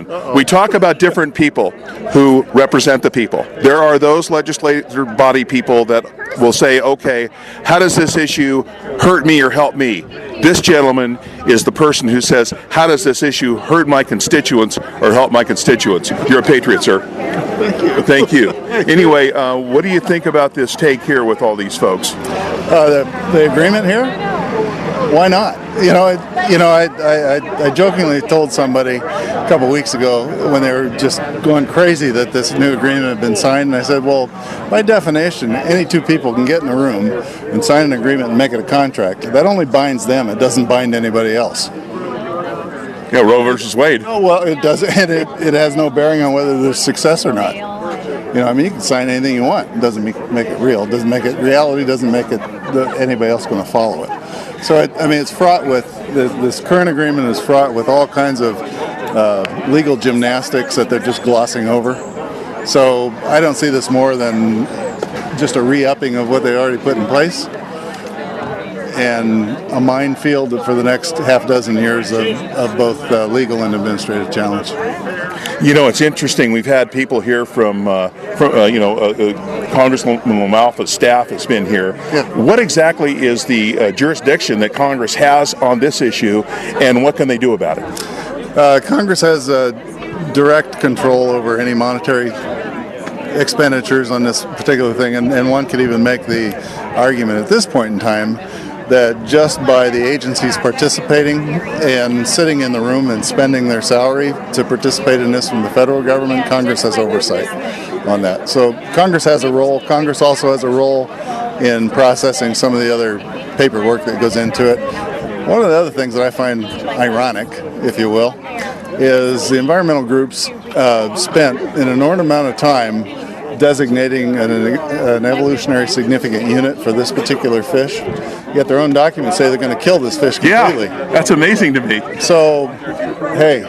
We talk about different people who represent the people. There are those legislative body people that will say, okay, how does this issue hurt me or help me? This gentleman is the person who says, how does this issue hurt my constituents or help my constituents? You're a patriot, sir. Thank you. Thank you. Anyway, what do you think about this take here with all these folks? The agreement here? Why not? I jokingly told somebody a couple weeks ago when they were just going crazy that this new agreement had been signed, and I said, well, by definition, any two people can get in a room and sign an agreement and make it a contract. That only binds them. It doesn't bind anybody else. Yeah, Roe versus Wade. Oh, well, it doesn't. It has no bearing on whether there's success or not. You can sign anything you want. It doesn't make it real. It doesn't make it reality. Doesn't make it anybody else going to follow it. So it's fraught with this current agreement is fraught with all kinds of legal gymnastics that they're just glossing over. So I don't see this more than just a re-upping of what they already put in place, and a minefield for the next half dozen years of both legal and administrative challenge. It's interesting. We've had people here from Congressman Klamath's staff has been here. Yeah. What exactly is the jurisdiction that Congress has on this issue, and what can they do about it? Congress has direct control over any monetary expenditures on this particular thing, and one could even make the argument at this point in time that just by the agencies participating and sitting in the room and spending their salary to participate in this from the federal government, Congress has oversight on that. So Congress has a role. Congress also has a role in processing some of the other paperwork that goes into it. One of the other things that I find ironic, if you will, is the environmental groups spent an inordinate amount of time designating an evolutionary significant unit for this particular fish, yet their own documents say they're going to kill this fish completely. Yeah, that's amazing to me. So, hey,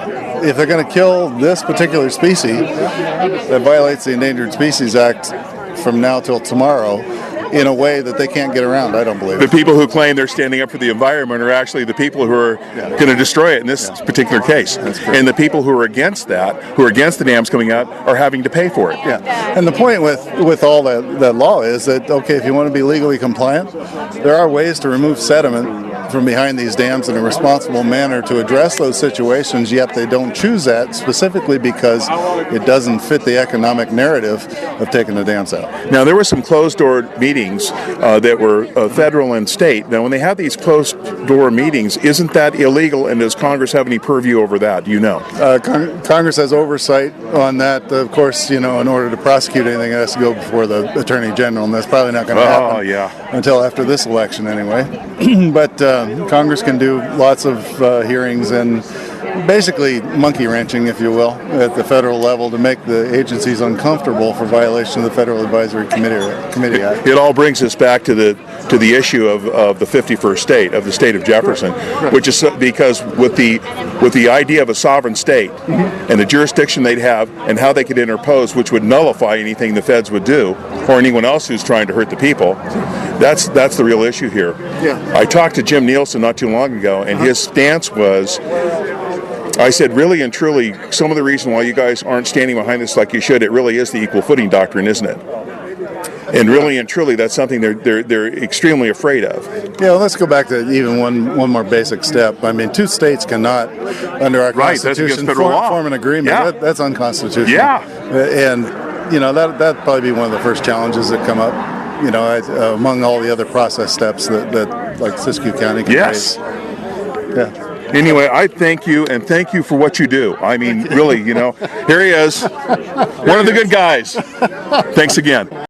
if they're going to kill this particular species that violates the Endangered Species Act from now till tomorrow in a way that they can't get around, I don't believe The it. people who claim they're standing up for the environment are actually the people who are going to destroy it in this particular case. And the people who are against that, who are against the dams coming out, are having to pay for it. Yeah, and the point with all that law is that, okay, if you want to be legally compliant, there are ways to remove sediment from behind these dams in a responsible manner to address those situations, yet they don't choose that specifically because it doesn't fit the economic narrative of taking the dams out. Now, there were some closed-door meetings that were federal and state. Now, when they have these closed-door meetings, isn't that illegal, and does Congress have any purview over that? Do you know? Congress has oversight on that. Of course, in order to prosecute anything, it has to go before the Attorney General, and that's probably not going to happen until after this election anyway. But Congress can do lots of hearings and basically monkey wrenching, if you will, at the federal level to make the agencies uncomfortable for violation of the Federal Advisory Committee Act. It all brings us back to the issue of the 51st state, of the state of Jefferson, Right. which is because with the idea of a sovereign state and the jurisdiction they'd have and how they could interpose, which would nullify anything the feds would do or anyone else who's trying to hurt the people. That's the real issue here. Yeah. I talked to Jim Nielsen not too long ago, and his stance was, I said, really and truly, some of the reason why you guys aren't standing behind this like you should, it really is the equal footing doctrine, isn't it? And really and truly, that's something they're extremely afraid of. Yeah, well, let's go back to even one more basic step. I mean, two states cannot, under our Constitution, form an agreement. Yeah. That's unconstitutional. Yeah. And that'd probably be one of the first challenges that come up. Among all the other process steps that like Siskiyou County can face. Yeah. Anyway, I thank you, and thank you for what you do. I mean, really, here he is, one of the good guys. Thanks again.